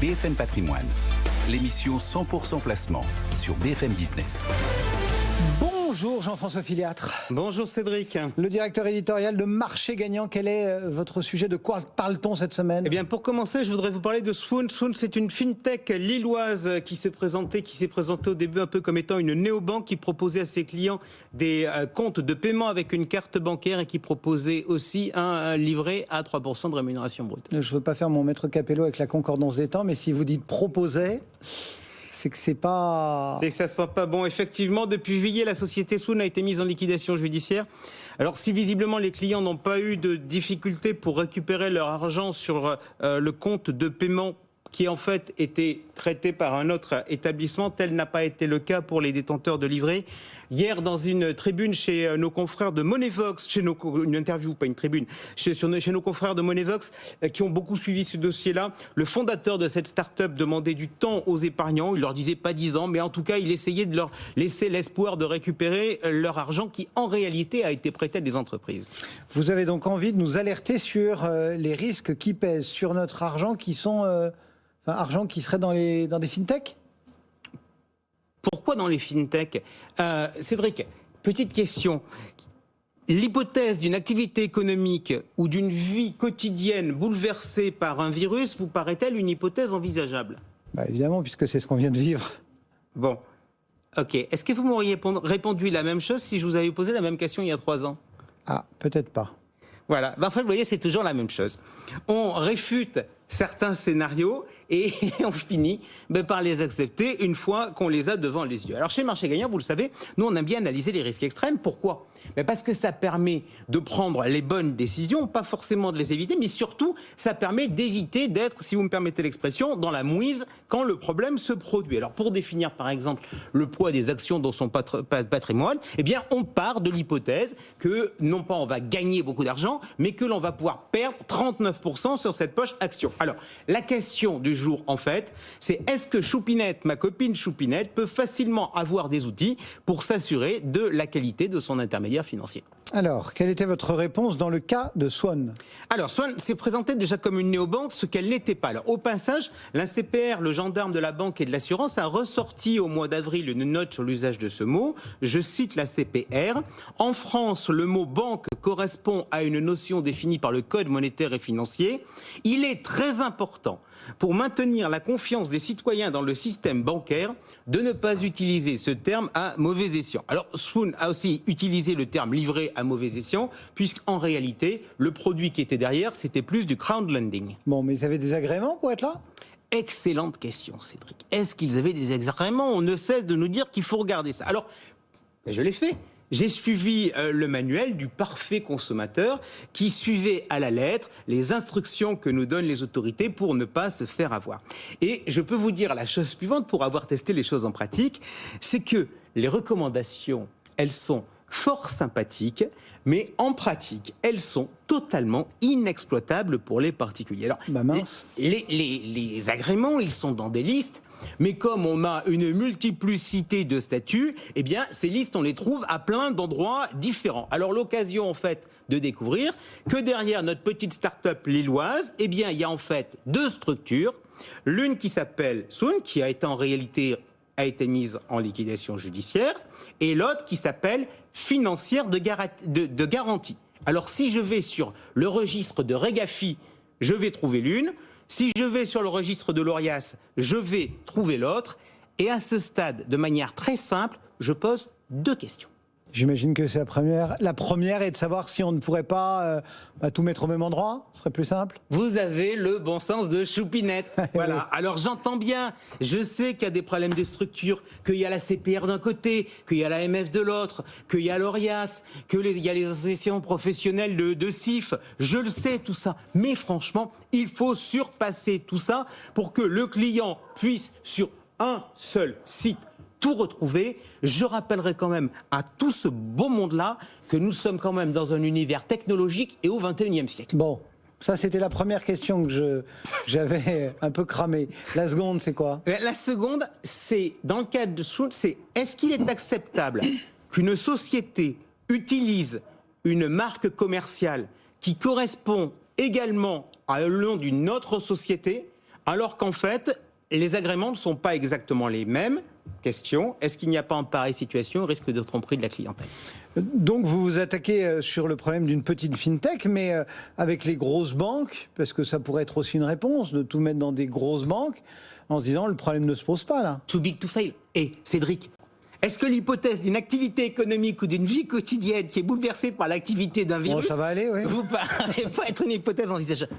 BFM Patrimoine, l'émission 100% placement sur BFM Business. Bonjour Jean-François Filiatre. Bonjour Cédric. Le directeur éditorial de Marché Gagnant, quel est votre sujet? De quoi parle-t-on cette semaine? Eh bien, pour commencer, je voudrais vous parler de Swoon. Swoon, c'est une fintech lilloise qui s'est présentée au début un peu comme étant une néobanque qui proposait à ses clients des comptes de paiement avec une carte bancaire et qui proposait aussi un livret à 3% de rémunération brute. Je ne veux pas faire mon maître Capello avec la concordance des temps, mais si vous dites proposait, c'est que c'est pas... C'est que ça sent pas bon. Effectivement, depuis juillet, la société Swoon a été mise en liquidation judiciaire. Alors, si visiblement les clients n'ont pas eu de difficultés pour récupérer leur argent sur le compte de paiement qui en fait était traité par un autre établissement, tel n'a pas été le cas pour les détenteurs de livrets. Hier, dans une tribune chez nos confrères de Moneyvox, une interview, pas une tribune, chez nos confrères de Moneyvox, qui ont beaucoup suivi ce dossier-là, le fondateur de cette start-up demandait du temps aux épargnants. Il leur disait pas 10 ans, mais en tout cas, il essayait de leur laisser l'espoir de récupérer leur argent qui, en réalité, a été prêté à des entreprises. Vous avez donc envie de nous alerter sur les risques qui pèsent sur notre argent, qui sont... argent qui serait dans des fintechs? Pourquoi dans les fintechs? Cédric, petite question. L'hypothèse d'une activité économique ou d'une vie quotidienne bouleversée par un virus vous paraît-elle une hypothèse envisageable? Évidemment, puisque c'est ce qu'on vient de vivre. Bon, ok. Est-ce que vous m'auriez répondu la même chose si je vous avais posé la même question il y a 3 ans? Ah, peut-être pas. Voilà. En fait, vous voyez, c'est toujours la même chose. On réfute certains scénarios et on finit par les accepter une fois qu'on les a devant les yeux. Alors chez Marché Gagnant, vous le savez, nous on aime bien analyser les risques extrêmes. Pourquoi? Parce que ça permet de prendre les bonnes décisions, pas forcément de les éviter, mais surtout ça permet d'éviter d'être, si vous me permettez l'expression, dans la mouise quand le problème se produit. Alors pour définir par exemple le poids des actions dans son patrimoine, eh bien on part de l'hypothèse que non pas on va gagner beaucoup d'argent, mais que l'on va pouvoir perdre 39% sur cette poche action. Alors, la question du jour, en fait, c'est est-ce que Choupinette, ma copine Choupinette, peut facilement avoir des outils pour s'assurer de la qualité de son intermédiaire financier? Alors, quelle était votre réponse dans le cas de Swan? Alors, Swan s'est présentée déjà comme une néobanque, ce qu'elle n'était pas. Alors, au passage, l'ACPR, le gendarme de la banque et de l'assurance, a ressorti au mois d'avril une note sur l'usage de ce mot. Je cite l'ACPR. En France, le mot banque correspond à une notion définie par le Code monétaire et financier. Il est très important pour maintenir la confiance des citoyens dans le système bancaire de ne pas utiliser ce terme à mauvais escient. Alors, Swoon a aussi utilisé le terme livret à mauvais escient, puisqu'en réalité, le produit qui était derrière, c'était plus du crowdlending. Bon, mais ils avaient des agréments pour être là? Excellente question, Cédric. Est-ce qu'ils avaient des agréments? On ne cesse de nous dire qu'il faut regarder ça. Alors, je l'ai fait. J'ai suivi le manuel du parfait consommateur qui suivait à la lettre les instructions que nous donnent les autorités pour ne pas se faire avoir. Et je peux vous dire la chose suivante pour avoir testé les choses en pratique, c'est que les recommandations, elles sont fort sympathiques, mais en pratique, elles sont totalement inexploitables pour les particuliers. Alors, mince. Les agréments, ils sont dans des listes. Mais comme on a une multiplicité de statuts, eh bien, ces listes, on les trouve à plein d'endroits différents. Alors, l'occasion, en fait, de découvrir que derrière notre petite start-up lilloise, eh bien, il y a en fait 2 structures. L'une qui s'appelle Swoon, qui a été mise en liquidation judiciaire, et l'autre qui s'appelle Financière de garantie. Alors, si je vais sur le registre de Régafi, je vais trouver l'une. Si je vais sur le registre de l'Orias, je vais trouver l'autre. Et à ce stade, de manière très simple, je pose 2 questions. J'imagine que c'est la première. La première est de savoir si on ne pourrait pas tout mettre au même endroit. Ce serait plus simple. Vous avez le bon sens de Choupinette. Voilà. Alors j'entends bien. Je sais qu'il y a des problèmes de structure, qu'il y a la CPR d'un côté, qu'il y a la MF de l'autre, qu'il y a l'Orias, qu'il y a les associations professionnelles de CIF. Je le sais tout ça. Mais franchement, il faut surpasser tout ça pour que le client puisse sur un seul site tout retrouver. Je rappellerai quand même à tout ce beau monde-là que nous sommes quand même dans un univers technologique et au XXIe siècle. Bon, ça c'était la première question que j'avais un peu cramée. La seconde, c'est quoi? La seconde, c'est, dans le cadre de Swoon, c'est est-ce qu'il est acceptable qu'une société utilise une marque commerciale qui correspond également à le nom d'une autre société alors qu'en fait, les agréments ne sont pas exactement les mêmes. Question, est-ce qu'il n'y a pas en pareille situation un risque de tromperie de la clientèle ? Donc vous vous attaquez sur le problème d'une petite fintech, mais avec les grosses banques, parce que ça pourrait être aussi une réponse, de tout mettre dans des grosses banques, en se disant le problème ne se pose pas là. Too big to fail. Et Cédric, est-ce que l'hypothèse d'une activité économique ou d'une vie quotidienne qui est bouleversée par l'activité d'un virus, ça va aller, oui. vous paraît pas être une hypothèse envisageable ?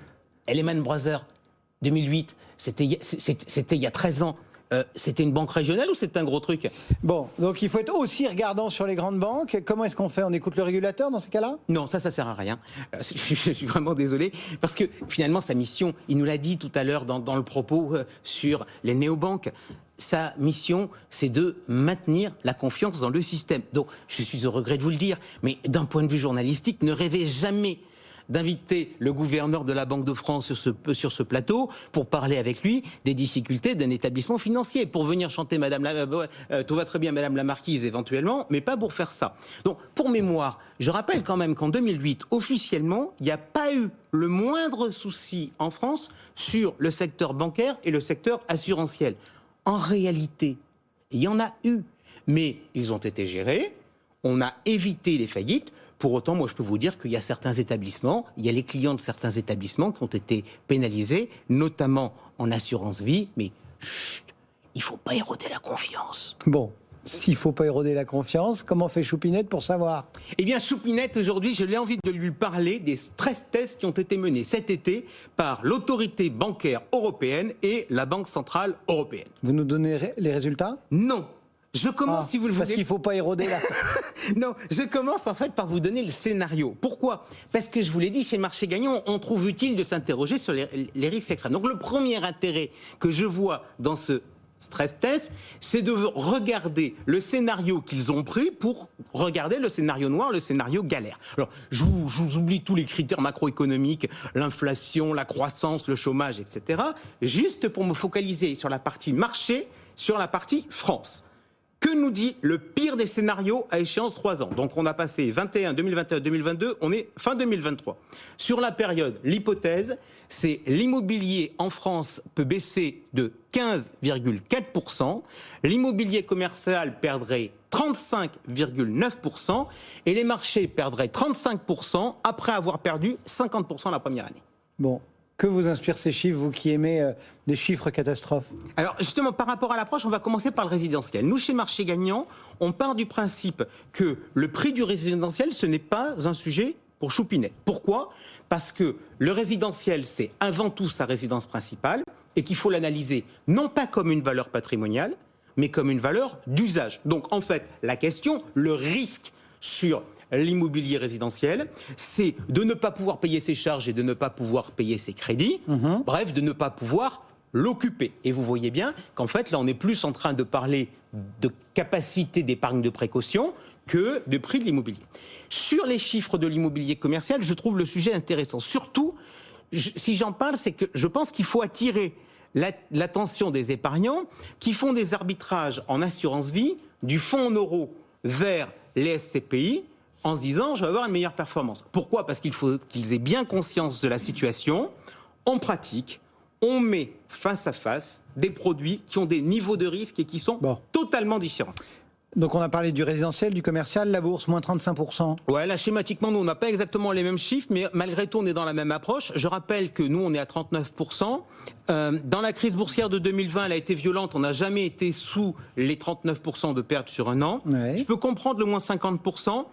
Lehman Brothers, 2008, c'était il y a 13 ans. C'était une banque régionale ou c'était un gros truc ? Bon, donc il faut être aussi regardant sur les grandes banques. Comment est-ce qu'on fait ? On écoute le régulateur dans ces cas-là ? Non, ça sert à rien. Je suis vraiment désolé. Parce que finalement, sa mission, il nous l'a dit tout à l'heure dans le propos sur les néobanques, sa mission, c'est de maintenir la confiance dans le système. Donc, je suis au regret de vous le dire, mais d'un point de vue journalistique, ne rêvez jamais d'inviter le gouverneur de la Banque de France sur ce plateau pour parler avec lui des difficultés d'un établissement financier, pour venir chanter tout va très bien Madame la Marquise éventuellement, mais pas pour faire ça. Donc, pour mémoire, je rappelle quand même qu'en 2008, officiellement, il n'y a pas eu le moindre souci en France sur le secteur bancaire et le secteur assurantiel. En réalité, il y en a eu, mais ils ont été gérés, on a évité les faillites. Pour autant, moi, je peux vous dire qu'il y a certains établissements, il y a les clients de certains établissements qui ont été pénalisés, notamment en assurance vie, mais chut, il ne faut pas éroder la confiance. Bon, s'il ne faut pas éroder la confiance, comment fait Choupinette pour savoir ? Eh bien, Choupinette, aujourd'hui, je l'ai envie de lui parler des stress tests qui ont été menés cet été par l'autorité bancaire européenne et la Banque centrale européenne. Vous nous donnez les résultats ? Non. Je commence, si vous le voulez. Parce qu'il ne faut pas éroder la... Non, je commence en fait par vous donner le scénario. Pourquoi ? Parce que je vous l'ai dit, chez Marché Gagnant, on trouve utile de s'interroger sur les risques extrêmes. Donc le premier intérêt que je vois dans ce stress test, c'est de regarder le scénario qu'ils ont pris pour regarder le scénario noir, le scénario galère. Alors, je vous oublie tous les critères macroéconomiques, l'inflation, la croissance, le chômage, etc. Juste pour me focaliser sur la partie marché, sur la partie France. Que nous dit le pire des scénarios à échéance 3 ans ? Donc on a passé 21, 2021, 2022, on est fin 2023. Sur la période, l'hypothèse, c'est l'immobilier en France peut baisser de 15,4%, l'immobilier commercial perdrait 35,9% et les marchés perdraient 35% après avoir perdu 50% la première année. Bon. Que vous inspirent ces chiffres, vous qui aimez des chiffres catastrophes ? Alors justement, par rapport à l'approche, on va commencer par le résidentiel. Nous, chez Marché Gagnant, on part du principe que le prix du résidentiel, ce n'est pas un sujet pour Choupinette. Pourquoi ? Parce que le résidentiel, c'est avant tout sa résidence principale et qu'il faut l'analyser non pas comme une valeur patrimoniale, mais comme une valeur d'usage. Donc en fait, la question, le risque sur l'immobilier résidentiel, c'est de ne pas pouvoir payer ses charges et de ne pas pouvoir payer ses crédits, bref, de ne pas pouvoir l'occuper. Et vous voyez bien qu'en fait, là, on est plus en train de parler de capacité d'épargne de précaution que de prix de l'immobilier. Sur les chiffres de l'immobilier commercial, je trouve le sujet intéressant. Surtout, si j'en parle, c'est que je pense qu'il faut attirer l'attention des épargnants qui font des arbitrages en assurance vie du fonds en euros vers les SCPI, en se disant, je vais avoir une meilleure performance. Pourquoi ? Parce qu'il faut qu'ils aient bien conscience de la situation. En pratique, on met face à face des produits qui ont des niveaux de risque et qui sont totalement différents. Donc on a parlé du résidentiel, du commercial, la bourse, moins 35%. Ouais, là, schématiquement, nous, on n'a pas exactement les mêmes chiffres, mais malgré tout, on est dans la même approche. Je rappelle que nous, on est à 39%. Dans la crise boursière de 2020, elle a été violente. On n'a jamais été sous les 39% de pertes sur un an. Ouais. Je peux comprendre le moins 50%.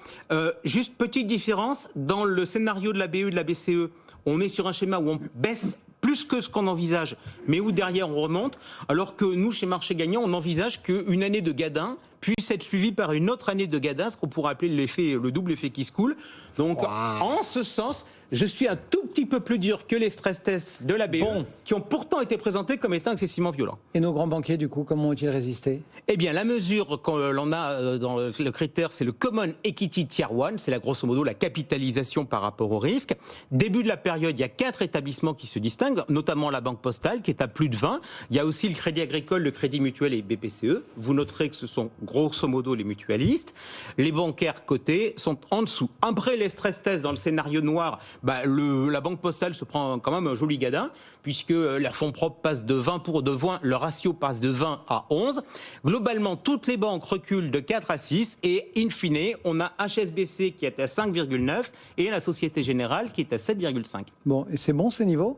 Juste petite différence, dans le scénario de la BE et de la BCE, on est sur un schéma où on baisse plus que ce qu'on envisage, mais où derrière on remonte, alors que nous, chez Marché Gagnant, on envisage qu'une année de gadin puisse être suivie par une autre année de gadin, ce qu'on pourrait appeler le double effet qui se coule. Donc, en ce sens, je suis un tout petit peu plus dur que les stress tests de la BE, qui ont pourtant été présentés comme étant excessivement violents. Et nos grands banquiers, du coup, comment ont-ils résisté ? Eh bien, la mesure qu'on a dans le critère, c'est le Common Equity Tier 1, c'est grosso modo la capitalisation par rapport au risque. Début de la période, il y a 4 établissements qui se distinguent, notamment la Banque Postale, qui est à plus de 20. Il y a aussi le Crédit Agricole, le Crédit Mutuel et BPCE. Vous noterez que ce sont grosso modo les mutualistes. Les bancaires cotés sont en dessous. Après les stress tests dans le scénario noir, la Banque Postale se prend quand même un joli gadin, puisque leurs fonds propres passent de 20 le ratio passe de 20 à 11. Globalement, toutes les banques reculent de 4 à 6 et in fine, on a HSBC qui est à 5,9 et la Société Générale qui est à 7,5. Bon, et c'est bon ces niveaux ?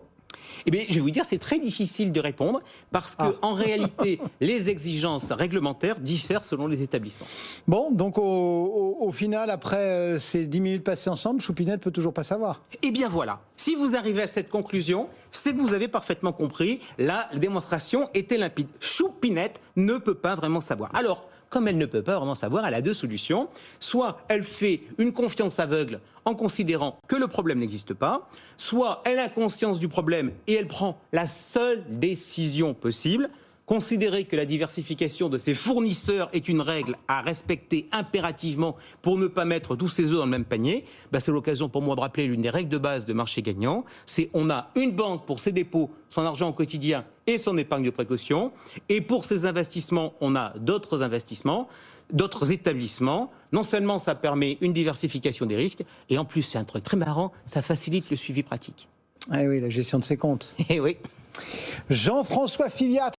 Eh bien, je vais vous dire, c'est très difficile de répondre parce que, en réalité, les exigences réglementaires diffèrent selon les établissements. Bon, donc au final, après ces 10 minutes passées ensemble, Choupinette peut toujours pas savoir. Eh bien voilà, si vous arrivez à cette conclusion, c'est que vous avez parfaitement compris, la démonstration était limpide. Choupinette ne peut pas vraiment savoir. Alors, comme elle ne peut pas vraiment savoir, elle a deux solutions. Soit elle fait une confiance aveugle en considérant que le problème n'existe pas, soit elle a conscience du problème et elle prend la seule décision possible, considérer que la diversification de ses fournisseurs est une règle à respecter impérativement pour ne pas mettre tous ses œufs dans le même panier. C'est l'occasion pour moi de rappeler l'une des règles de base de marché gagnant. C'est on a une banque pour ses dépôts, son argent au quotidien et son épargne de précaution. Et pour ses investissements, on a d'autres investissements, d'autres établissements. Non seulement ça permet une diversification des risques, et en plus c'est un truc très marrant, ça facilite le suivi pratique. Ah oui, la gestion de ses comptes. Eh oui. Jean-François Filiat.